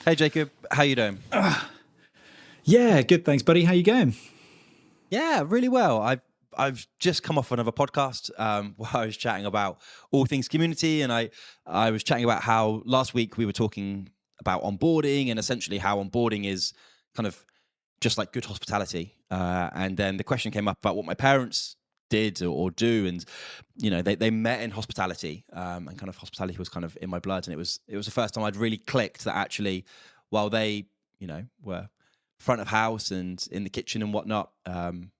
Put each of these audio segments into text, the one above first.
Hey Jacob, how you doing? Yeah, good. Thanks, buddy. How you going? Yeah, really well. I've just come off another podcast where I was chatting about all things community, and I was chatting about how last week we were talking about onboarding and essentially how onboarding is kind of just like good hospitality. And then the question came up about what my parents did or do, and they met in hospitality, and kind of hospitality was kind of in my blood, and it was the first time I'd really clicked that actually, while they were front of house and in the kitchen and whatnot, I'm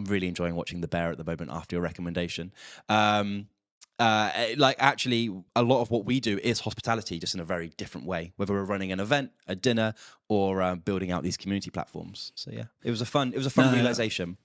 really enjoying watching The Bear at the moment after your recommendation. Like actually a lot of what we do is hospitality, just in a very different way, whether we're running an event, a dinner, or building out these community platforms. So yeah, it was a fun realization.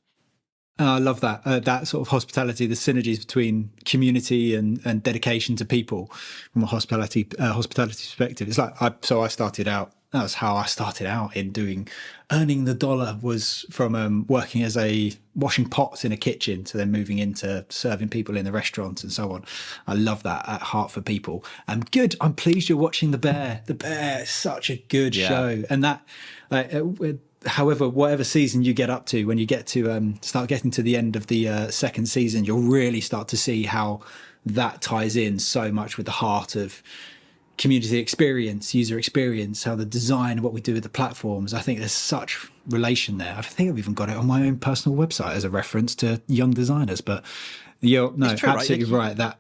I love that that sort of hospitality, the synergies between community and dedication to people from a hospitality perspective. It's like I started out. That was how I started out in doing earning the dollar, was from working as a washing pots in a kitchen to then moving into serving people in the restaurants and so on. I love that at heart for people. Good. I'm pleased you're watching The Bear. The Bear is such a good Yeah. show, and that. However, whatever season you get up to, when you get to start getting to the end of the second season, you'll really start to see how that ties in so much with the heart of community experience, user experience, how the design, what we do with the platforms. I think there's such relation there. I think I've even got it on my own personal website as a reference to young designers. But you're no, It's true, right? absolutely right. That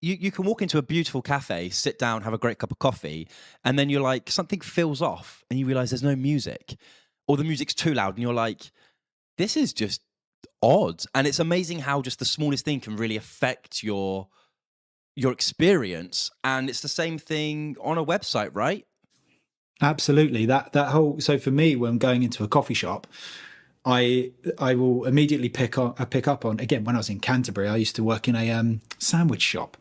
You can walk into a beautiful cafe, sit down, have a great cup of coffee, and then you're like, something feels off and you realize there's no music, or the music's too loud, and you're like, this is just odd. And it's amazing how just the smallest thing can really affect your experience. And it's the same thing on a website, right? absolutely that whole. So for me, when I'm going into a coffee shop, I will immediately pick up on, again, when I was in Canterbury, I used to work in a sandwich shop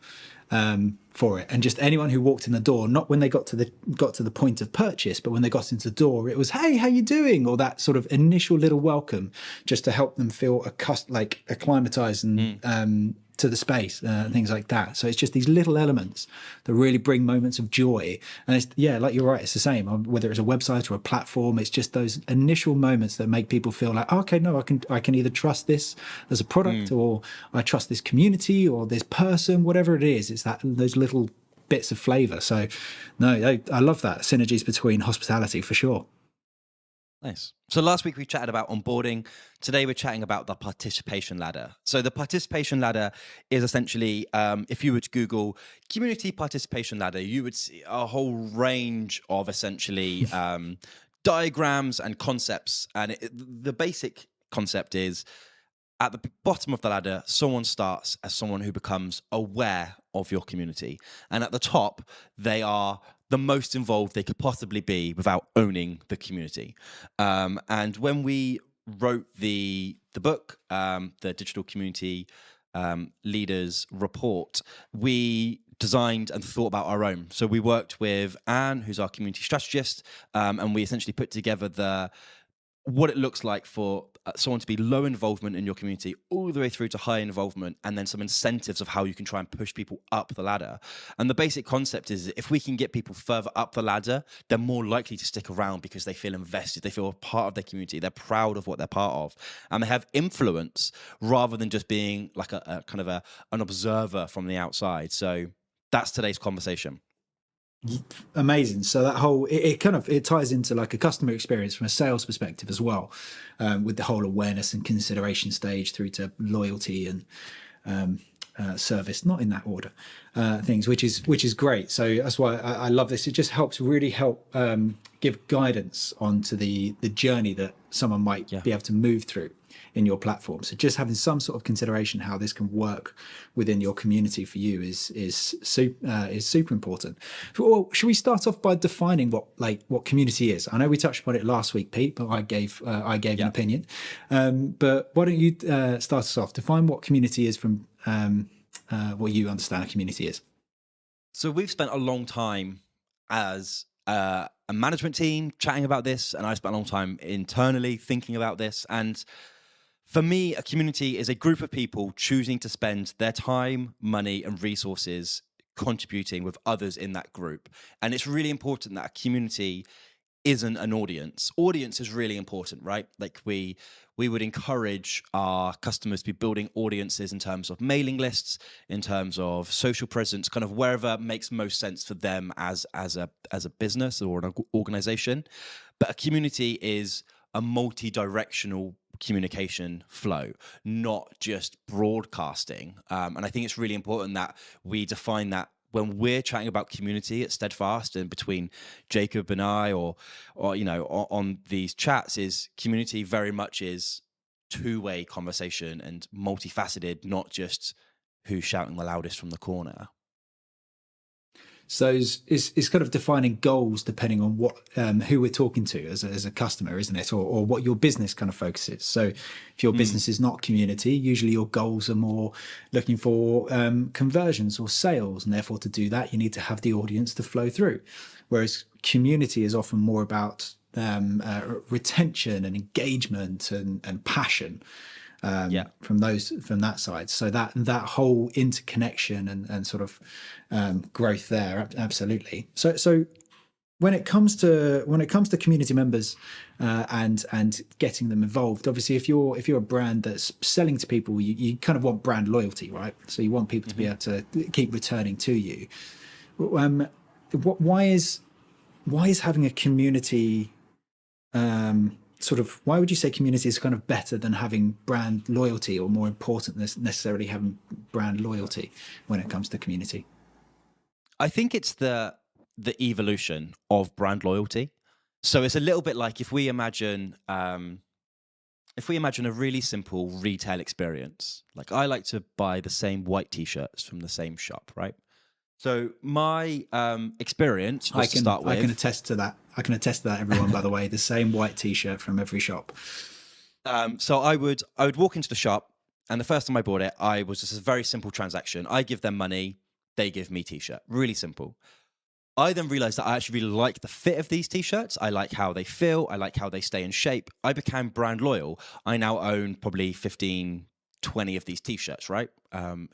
for it, and just anyone who walked in the door, not when they got to the point of purchase, but when they got into the door, it was, hey, how you doing, or that sort of initial little welcome, just to help them feel acclimatized and to the space, things like that. So it's just these little elements that really bring moments of joy. And it's, yeah, like you're right, it's the same. Whether it's a website or a platform, it's just those initial moments that make people feel like, oh, okay, no, I can either trust this as a product, or I trust this community or this person, whatever it is. It's those little bits of flavor. So no, I love that synergies between hospitality for sure. Nice. So last week we chatted about onboarding. Today we're chatting about the participation ladder. So the participation ladder is essentially, if you were to Google community participation ladder, you would see a whole range of essentially diagrams and concepts. And the basic concept is, at the bottom of the ladder, someone starts as someone who becomes aware of your community. And at the top, they are the most involved they could possibly be without owning the community. And when we wrote the book, the Digital Community Leaders Report, we designed and thought about our own. So we worked with Anne, who's our community strategist, and we essentially put together what it looks like for someone to be low involvement in your community all the way through to high involvement, and then some incentives of how you can try and push people up the ladder. And the basic concept is, if we can get people further up the ladder, they're more likely to stick around because they feel invested, they feel a part of their community, they're proud of what they're part of, and they have influence rather than just being like a kind of an observer from the outside. So that's today's conversation. Amazing. So that whole it ties into like a customer experience from a sales perspective as well, with the whole awareness and consideration stage through to loyalty and service, not in that order, things, which is great. So that's why I love this. It just really help give guidance onto the journey that someone might Yeah. be able to move through in your platform. So just having some sort of consideration how this can work within your community for you is super important. Well, should we start off by defining what community is? I know we touched upon it last week, Pete, but I gave an opinion. But why don't you start us off? Define what community is from what you understand a community is. So we've spent a long time as a management team chatting about this, and I spent a long time internally thinking about this. And for me, a community is a group of people choosing to spend their time, money, and resources contributing with others in that group. And it's really important that a community isn't an audience. Audience is really important, right? Like we would encourage our customers to be building audiences in terms of mailing lists, in terms of social presence, kind of wherever makes most sense for them as a business or an organization. But a community is a multi-directional communication flow, not just broadcasting. And I think it's really important that we define that when we're chatting about community at Steadfast and between Jacob and I, or on these chats, is community very much is two-way conversation and multifaceted, not just who's shouting the loudest from the corner. So it's kind of defining goals depending on what who we're talking to as a customer, isn't it? Or what your business kind of focuses. So if your business is not community, usually your goals are more looking for conversions or sales, and therefore to do that you need to have the audience to flow through. Whereas community is often more about retention and engagement and passion. From that side, so that whole interconnection and sort of growth there, absolutely. So when it comes to community members and getting them involved, obviously if you're a brand that's selling to people, you kind of want brand loyalty, right? So you want people to be able to keep returning to you. Why is having a community why would you say community is kind of better than having brand loyalty, or more important than necessarily having brand loyalty when it comes to community? I think it's the evolution of brand loyalty. So it's a little bit like if we imagine a really simple retail experience. Like I like to buy the same white t-shirts from the same shop, right? So my experience was to start with. I can attest to that. Everyone, by the way, the same white t-shirt from every shop. So I would walk into the shop, and the first time I bought it, I was just a very simple transaction. I give them money, they give me t-shirt. Really simple. I then realized that I actually really like the fit of these t-shirts. I like how they feel. I like how they stay in shape. I became brand loyal. I now own probably 15, 20 of these t-shirts, right?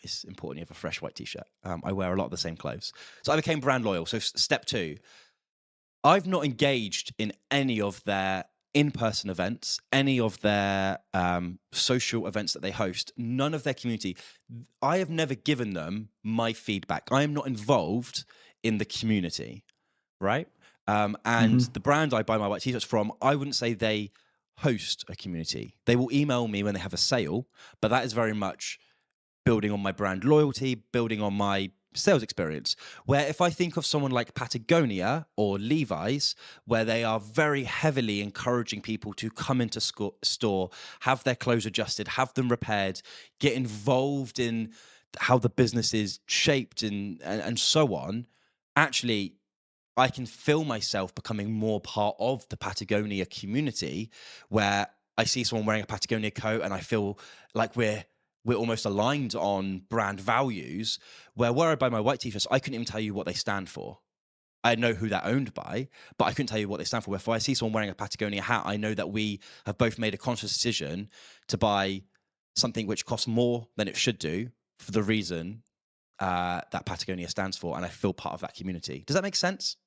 It's important you have a fresh white t-shirt. I wear a lot of the same clothes. So I became brand loyal. So step 2, I've not engaged in any of their in-person events, any of their social events that they host, none of their community. I have never given them my feedback. I am not involved in the community, right? And the brand I buy my white t-shirts from, I wouldn't say they host a community. They will email me when they have a sale, but that is very much building on my brand loyalty, building on my sales experience. Where if I think of someone like Patagonia or Levi's, where they are very heavily encouraging people to come into store, have their clothes adjusted, have them repaired, get involved in how the business is shaped and so on, actually I can feel myself becoming more part of the Patagonia community, where I see someone wearing a Patagonia coat and I feel like we're almost aligned on brand values, where I buy my white t-shirts, I couldn't even tell you what they stand for. I know who they're owned by, but I couldn't tell you what they stand for. Where if I see someone wearing a Patagonia hat, I know that we have both made a conscious decision to buy something which costs more than it should do for the reason that Patagonia stands for, and I feel part of that community. Does that make sense?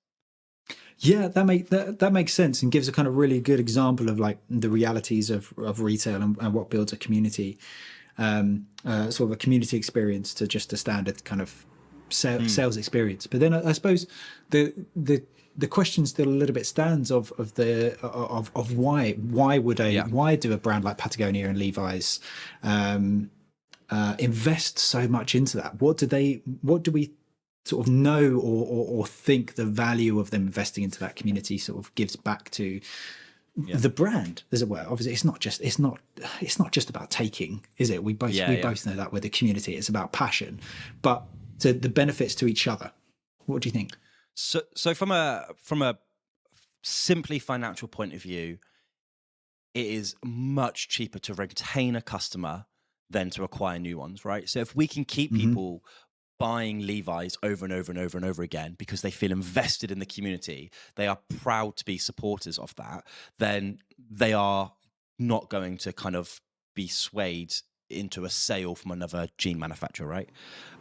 Yeah, that makes sense, and gives a kind of really good example of like the realities of retail and what builds a community, sort of a community experience to just a standard kind of sales experience. But then I suppose the question still a little bit stands of why do a brand like Patagonia and Levi's invest so much into that? What do we sort of know or think the value of them investing into that community sort of gives back to the brand, as it were? Obviously, it's not just about taking, is it? We both know that with the community, it's about passion, but the benefits to each other. What do you think? So from a simply financial point of view, it is much cheaper to retain a customer than to acquire new ones, right? So if we can keep people buying Levi's over and over and over and over again because they feel invested in the community, they are proud to be supporters of that, then they are not going to kind of be swayed into a sale from another gene manufacturer, right?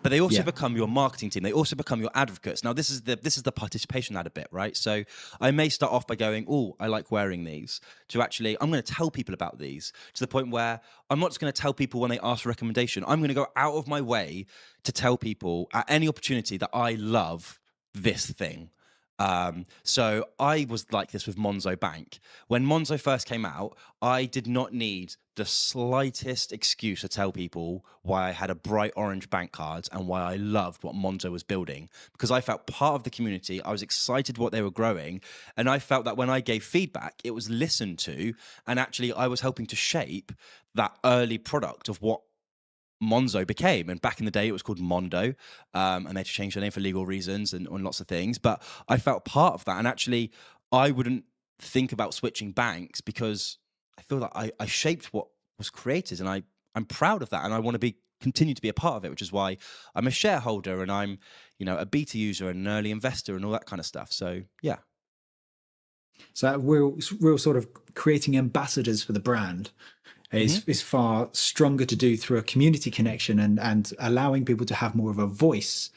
But they also Yeah. become your marketing team. They also become your advocates. Now, this is the participation ladder bit, right? So I may start off by going, oh, I like wearing these, to actually, I'm going to tell people about these, to the point where I'm not just going to tell people when they ask for a recommendation. I'm going to go out of my way to tell people at any opportunity that I love this thing. So I was like this with Monzo Bank. When Monzo first came out, I did not need the slightest excuse to tell people why I had a bright orange bank card and why I loved what Monzo was building, because I felt part of the community. I was excited what they were growing, and I felt that when I gave feedback, it was listened to, and actually I was helping to shape that early product of what Monzo became. And back in the day, it was called Mondo, and they had to change the name for legal reasons and on lots of things. But I felt part of that, and actually, I wouldn't think about switching banks because I feel that I shaped what was created, and I'm proud of that, and I want to continue to be a part of it, which is why I'm a shareholder and I'm a beta user and an early investor and all that kind of stuff. So yeah. So that real sort of creating ambassadors for the brand is far stronger to do through a community connection and allowing people to have more of a voice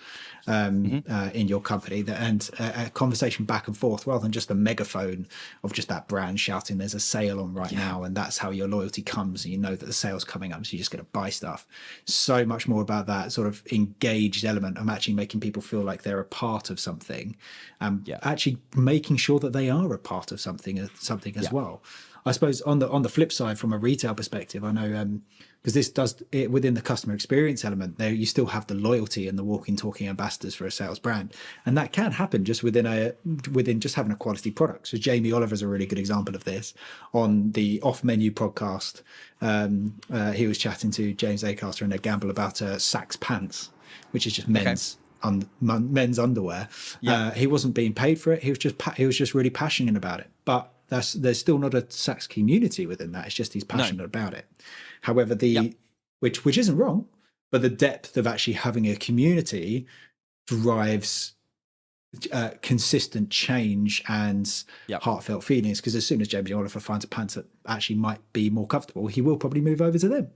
in your company, and a conversation back and forth, rather than just a megaphone of just that brand shouting there's a sale on right now, and that's how your loyalty comes, and you know that the sale's coming up, so you're just going to buy stuff. So much more about that sort of engaged element of actually making people feel like they're a part of something, actually making sure that they are a part of something as well. I suppose on the flip side, from a retail perspective, I know because this does it within the customer experience element, there you still have the loyalty and the walking, talking ambassadors for a sales brand, and that can happen just within just having a quality product. So Jamie Oliver's a really good example of this. On the Off Menu podcast, he was chatting to James Acaster and Ed Gamble about Saks pants, which is just men's underwear. He wasn't being paid for it. He was just really passionate about it, but there's still not a Saks community within that. It's just he's passionate about it. However, which isn't wrong, but the depth of actually having a community drives consistent change and heartfelt feelings. Because as soon as Jamie Oliver finds a pants that actually might be more comfortable, he will probably move over to them.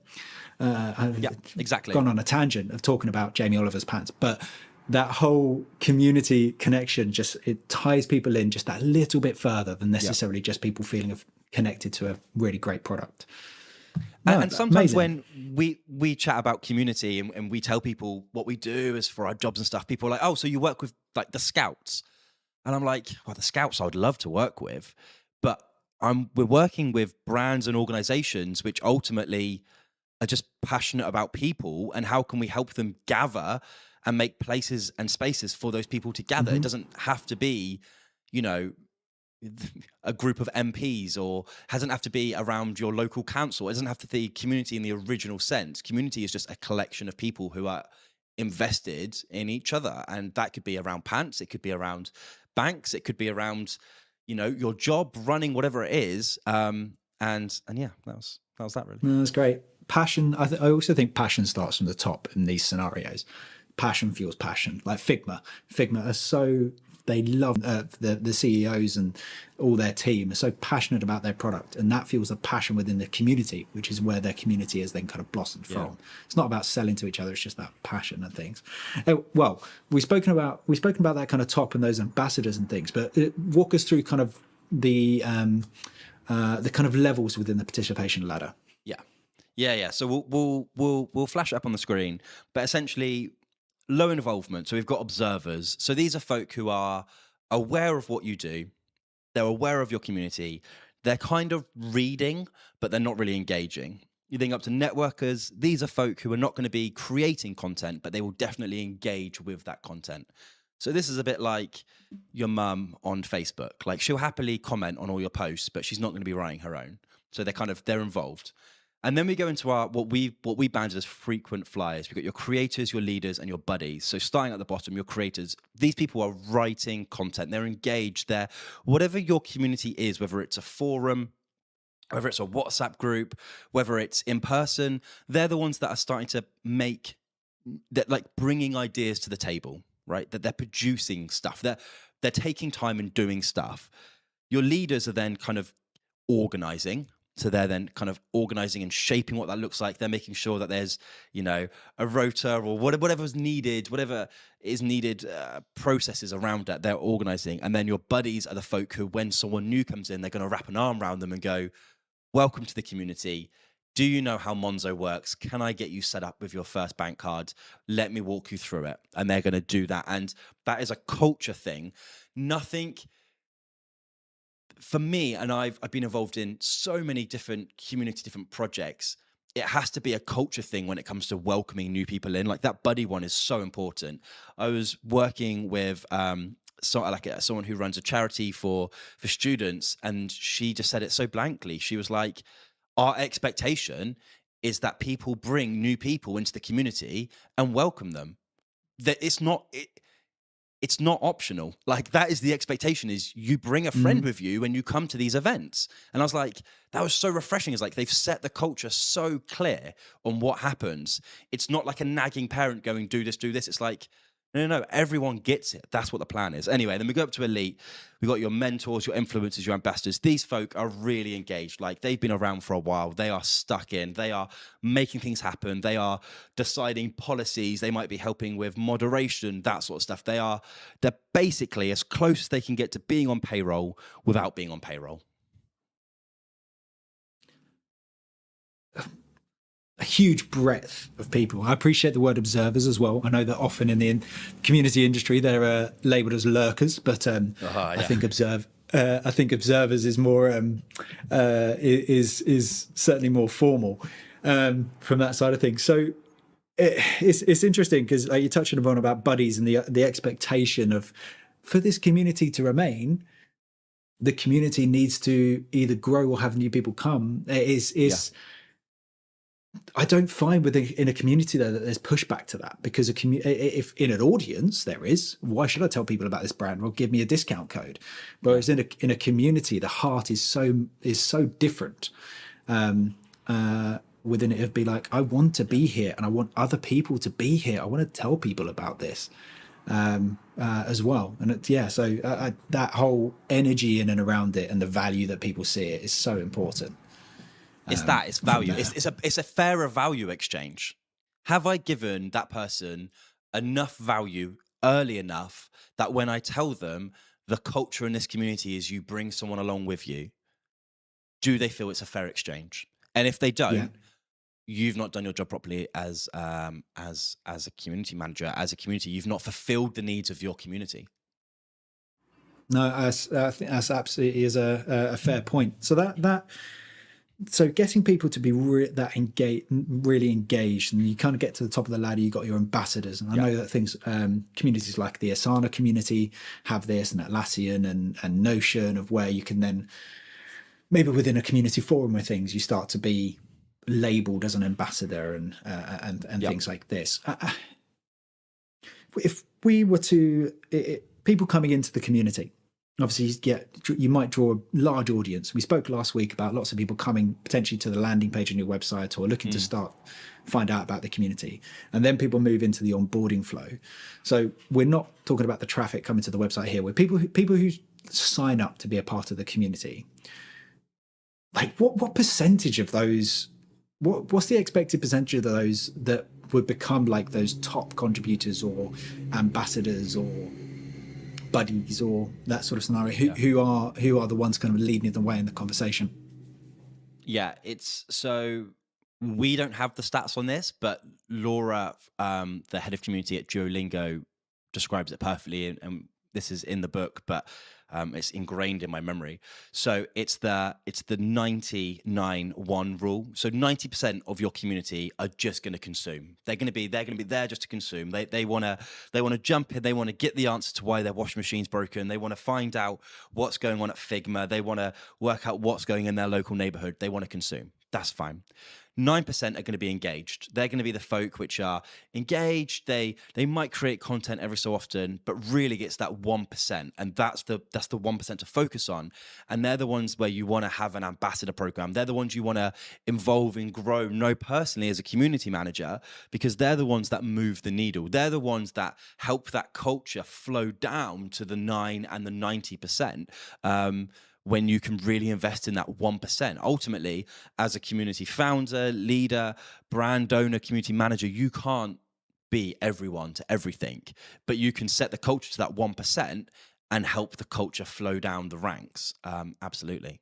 Exactly. Gone on a tangent of talking about Jamie Oliver's pants, but that whole community connection it ties people in just that little bit further than necessarily just people feeling connected to a really great product. And sometimes when we chat about community and we tell people what we do is for our jobs and stuff, people are like, oh, so you work with like the Scouts? And I'm like, well, the Scouts I'd love to work with, but we're working with brands and organizations which ultimately are just passionate about people, and how can we help them gather and make places and spaces for those people to gather. It doesn't have to be, a group of MPs, or hasn't have to be around your local council. It doesn't have to be community in the original sense. Community is just a collection of people who are invested in each other, and that could be around pants, it could be around banks, it could be around your job, running whatever it is. And yeah, that was that really. No, that's great. Passion. I also think passion starts from the top in these scenarios. Passion fuels passion. Like Figma are they love the CEOs and all their team are so passionate about their product, and that fuels a passion within the community, which is where their community is then kind of blossomed from. It's not about selling to each other; it's just about passion and things. Well, we've spoken about that kind of top and those ambassadors and things, but walk us through kind of the kind of levels within the participation ladder. Yeah. So we'll flash it up on the screen, but essentially, low involvement. So we've got observers. So these are folk who are aware of what you do. They're aware of your community. They're kind of reading, but they're not really engaging. You think up to networkers. These are folk who are not going to be creating content, but they will definitely engage with that content. So this is a bit like your mum on Facebook. Like, she'll happily comment on all your posts, but she's not going to be writing her own. So they're involved. And then we go into what we banded as frequent flyers. We've got your creators, your leaders, and your buddies. So starting at the bottom, your creators. These people are writing content. They're engaged. They're whatever your community is, whether it's a forum, whether it's a WhatsApp group, whether it's in person. They're the ones that are starting to make that, like, bringing ideas to the table, right? That they're producing stuff. They're taking time and doing stuff. Your leaders are then kind of organizing. So they're then kind of organizing and shaping what that looks like. They're making sure that there's, a rota or whatever's needed, whatever is needed, processes around that. They're organizing. And then your buddies are the folk who, when someone new comes in, they're going to wrap an arm around them and go, welcome to the community. Do you know how Monzo works? Can I get you set up with your first bank card? Let me walk you through it. And they're going to do that. And that is a culture thing. Nothing for me, and I've been involved in so many different community, different projects. It has to be a culture thing when it comes to welcoming new people in. Like that buddy one is so important. I was working with someone who runs a charity for students, and she just said it so blankly. She was like, "Our expectation is that people bring new people into the community and welcome them. That it's not optional. Like that is the expectation, is you bring a friend with you when you come to these events." And I was like, that was so refreshing. It's like they've set the culture so clear on what happens. It's not like a nagging parent going, do this, do this. It's like, no, everyone gets it. That's what the plan is. Anyway, then we go up to elite. We got your mentors, your influencers, your ambassadors. These folk are really engaged. Like they've been around for a while. They are stuck in. They are making things happen. They are deciding policies. They might be helping with moderation, that sort of stuff. They're basically as close as they can get to being on payroll without being on payroll. A huge breadth of people. I appreciate the word observers as well. I know that often in the community industry they're labelled as lurkers, but yeah. I think observers is more is certainly more formal from that side of things. So it's interesting because you're touching upon about buddies and the expectation of, for this community to remain, the community needs to either grow or have new people come. I don't find in a community though that there's pushback to that, because if in an audience there is, why should I tell people about this brand? Well, give me a discount code. Whereas in a community, the heart is so different. Within it, it'd be like, I want to be here and I want other people to be here. I want to tell people about this as well. And that whole energy in and around it and the value that people see it is so important. It's value. It's a fairer value exchange. Have I given that person enough value early enough that when I tell them the culture in this community is you bring someone along with you, do they feel it's a fair exchange? And if they don't, you've not done your job properly as a community manager, as a community. You've not fulfilled the needs of your community. No, I think that's absolutely is a fair point. So getting people to be really engaged, and you kind of get to the top of the ladder, you got your ambassadors. And I know that communities like the Asana community have this, and Atlassian and Notion, of where you can then, maybe within a community forum or things, you start to be labeled as an ambassador and things like this. If we were to, people coming into the community, obviously you might draw a large audience. We spoke last week about lots of people coming potentially to the landing page on your website or looking to find out about the community, and then people move into the onboarding flow. So we're not talking about the traffic coming to the website here. We're people who sign up to be a part of the community. Like what percentage of those, what's the expected percentage of those that would become like those top contributors or ambassadors or buddies or that sort of scenario, who are the ones kind of leading the way in the conversation? Yeah, so we don't have the stats on this, but Laura, the head of community at Duolingo, describes it perfectly, and this is in the book, but it's ingrained in my memory. So it's the 99-1 rule. So 90% of your community are just going to consume. They're going to be there just to consume. They want to jump in. They want to get the answer to why their washing machine's broken. They want to find out what's going on at Figma. They want to work out what's going in their local neighborhood. They want to consume. That's fine. 9% are going to be engaged. They're going to be the folk which are engaged. They might create content every so often, but really it's that 1%, and that's the 1% to focus on. And they're the ones where you want to have an ambassador program. They're the ones you want to involve and know personally as a community manager, because they're the ones that move the needle. They're the ones that help that culture flow down to the 9 and the 90%. when you can really invest in that 1%. Ultimately, as a community founder, leader, brand owner, community manager, you can't be everyone to everything, but you can set the culture to that 1% and help the culture flow down the ranks. Absolutely.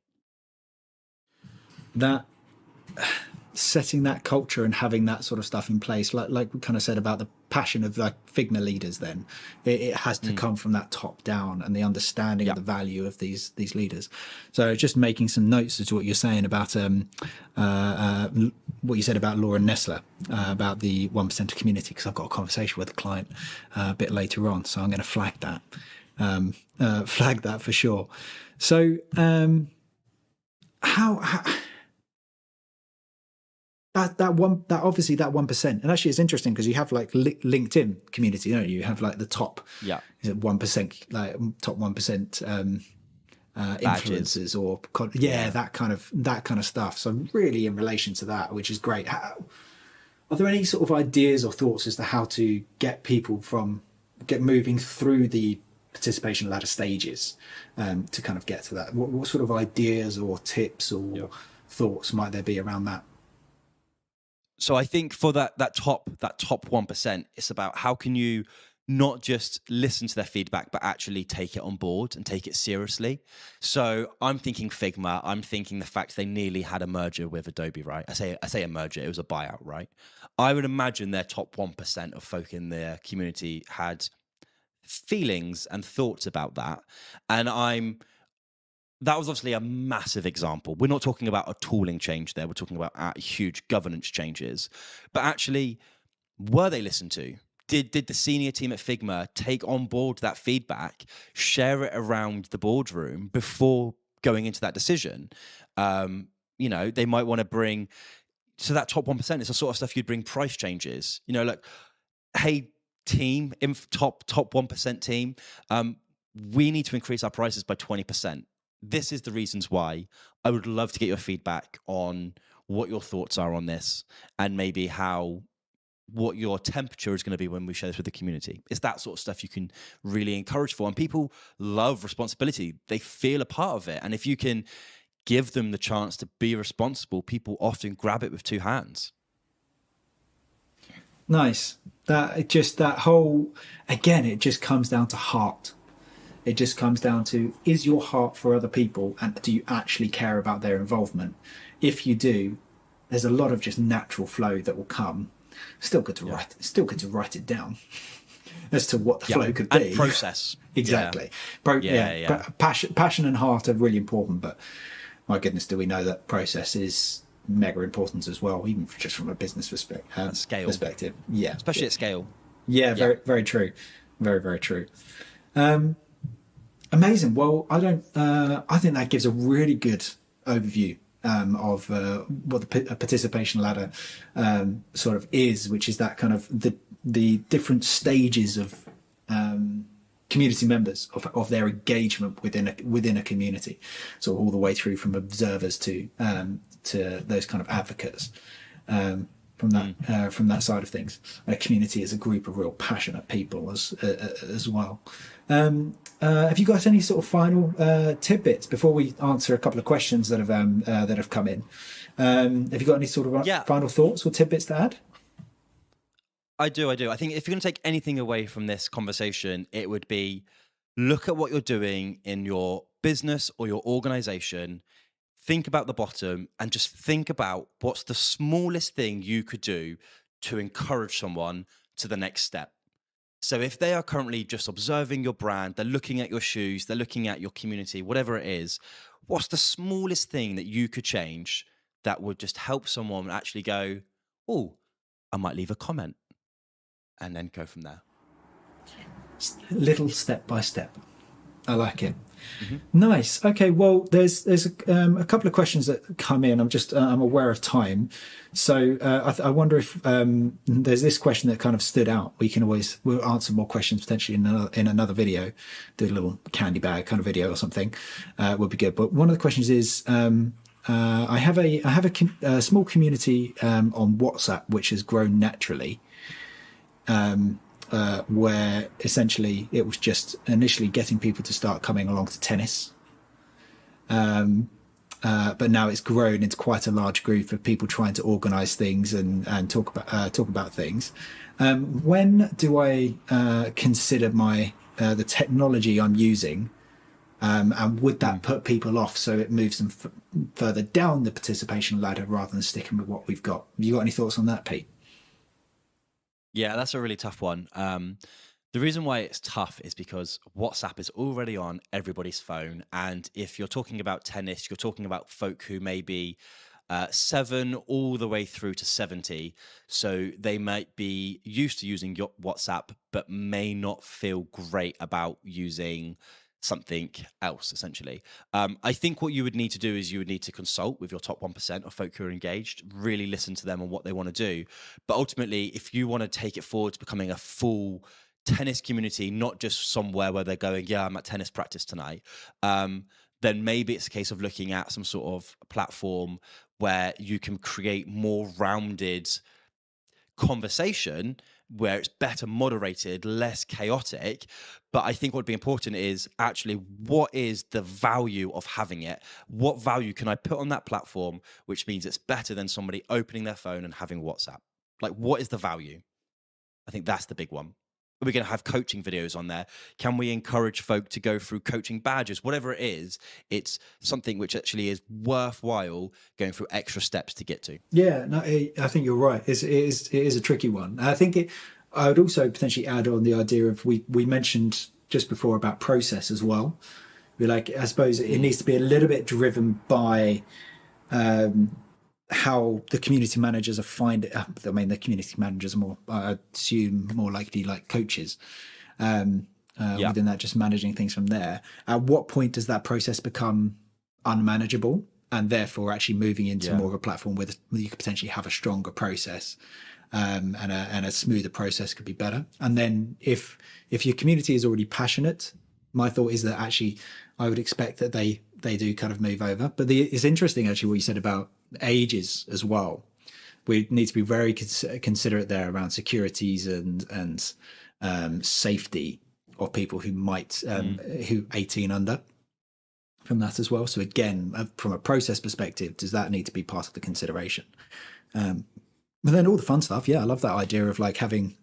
That setting that culture and having that sort of stuff in place, like we kind of said about the passion of like Figma leaders, then it has to come from that top down and the understanding of the value of these leaders. So just making some notes as to what you're saying about what you said about Laura Nessler, about the 1% community, because I've got a conversation with a client a bit later on, so I'm going to flag that for sure. So how that obviously that 1%, and actually it's interesting because you have like LinkedIn community, don't you? You have like the top 1%, like top 1% influencers or that kind of stuff. So really in relation to that, which is great. Are there any sort of ideas or thoughts as to how to get people get moving through the participation ladder stages to kind of get to that? What sort of ideas or tips or thoughts might there be around that? So I think for that top 1%, it's about how can you not just listen to their feedback, but actually take it on board and take it seriously. So I'm thinking Figma. I'm thinking the fact they nearly had a merger with Adobe, right? I say a merger. It was a buyout, right? I would imagine their top 1% of folk in their community had feelings and thoughts about that. And that was obviously a massive example. We're not talking about a tooling change there. We're talking about huge governance changes. But actually, were they listened to? Did the senior team at Figma take on board that feedback, share it around the boardroom before going into that decision? They might want to bring to that top 1%. It's the sort of stuff you'd bring price changes. Like, hey, team, top 1% team, we need to increase our prices by 20%. This is the reasons why. I would love to get your feedback on what your thoughts are on this and maybe what your temperature is going to be when we share this with the community. It's that sort of stuff you can really encourage for. And people love responsibility. They feel a part of it. And if you can give them the chance to be responsible, people often grab it with two hands. Nice. It just comes down to heart. It just comes down to, is your heart for other people and do you actually care about their involvement? If you do, there's a lot of just natural flow that will come. Still good to write it down as to what the flow could be. And process. Exactly. Passion and heart are really important, but my goodness, do we know that process is mega important as well, even just from a business perspective. Yeah. Especially at scale. Yeah, very, very true. Very, very true. Amazing. Well, I think that gives a really good overview of what the participation ladder sort of is, which is that kind of the different stages of community members of their engagement within a community. So all the way through from observers to those kind of advocates. From that side of things, a community is a group of real passionate people as well. Have you got any sort of final tidbits before we answer a couple of questions that have come in? Have you got any sort of final thoughts or tidbits to add? I do. I think if you're going to take anything away from this conversation, it would be look at what you're doing in your business or your organization. Think about the bottom and just think about what's the smallest thing you could do to encourage someone to the next step. So if they are currently just observing your brand, they're looking at your shoes, they're looking at your community, whatever it is, what's the smallest thing that you could change that would just help someone actually go, oh, I might leave a comment, and then go from there. Little step by step. I like it. Mm-hmm. Nice. Okay. Well, there's a couple of questions that come in. I'm aware of time, so I wonder if there's this question that kind of stood out. We'll answer more questions potentially in another video. Do a little candy bag kind of video or something would be good. But one of the questions is, I have a small community on WhatsApp which has grown naturally. Where essentially it was just initially getting people to start coming along to tennis. But now it's grown into quite a large group of people trying to organise things and talk about things. When do I consider my the technology I'm using, and would that put people off so it moves them further down the participation ladder rather than sticking with what we've got? Have you got any thoughts on that, Pete? Yeah, that's a really tough one. The reason why it's tough is because WhatsApp is already on everybody's phone. And if you're talking about tennis, you're talking about folk who may be 7 all the way through to 70. So they might be used to using your WhatsApp, but may not feel great about using something else, essentially. I think what you would need to do is you would need to consult with your top 1% of folk who are engaged, really listen to them on what they want to do. But ultimately, if you want to take it forward to becoming a full tennis community, not just somewhere where they're going, yeah, I'm at tennis practice tonight, then maybe it's a case of looking at some sort of platform where you can create more rounded conversation where it's better moderated, less chaotic. But I think what would be important is actually, what is the value of having it? What value can I put on that platform, which means it's better than somebody opening their phone and having WhatsApp? Like, what is the value? I think that's the big one. Are we going to have coaching videos on there? Can we encourage folk to go through coaching badges? Whatever it is, it's something which actually is worthwhile going through extra steps to get to. Yeah, no, I think you're right. It is a tricky one. I think I would also potentially add on the idea of we mentioned just before about process as well. I suppose it needs to be a little bit driven by how the community managers are finding. I mean, the community managers are more, I assume, more likely like coaches. Within that, just managing things from there. At what point does that process become unmanageable, and therefore actually moving into more of a platform where you could potentially have a stronger process, and a smoother process could be better? And then if your community is already passionate, my thought is that actually I would expect that they do kind of move over. But it's interesting actually what you said about ages as well. We need to be very considerate there around securities and safety of people who might who 18 under from that as well. So again, from a process perspective, does that need to be part of the consideration? But then all the fun stuff, I love that idea of like having,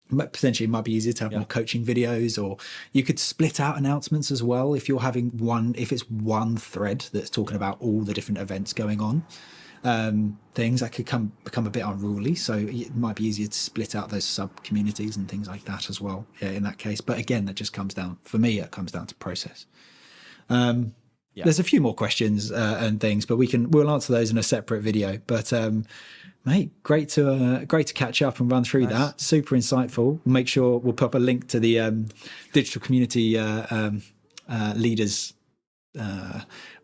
potentially it might be easier to have more coaching videos, or you could split out announcements as well if you're having if it's one thread that's talking about all the different events going on. Things that could become a bit unruly, so it might be easier to split out those sub communities and things like that as well, in that case. But again, that just comes down, for me, it comes down to process. There's a few more questions and things, but we'll answer those in a separate video. But mate, great to catch up and run through that. Super insightful. We'll make sure we'll put up a link to the digital community leaders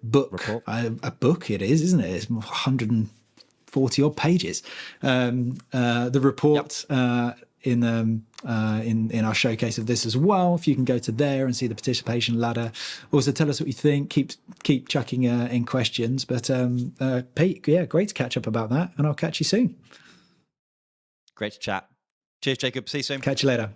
book. A book it is, isn't it? It's 140 odd pages. The report in our showcase of this as well. If you can go to there and see the participation ladder. Also, tell us what you think. Keep chucking in questions. But Pete, great to catch up about that, and I'll catch you soon. Great to chat. Cheers, Jacob. See you soon. Catch you later.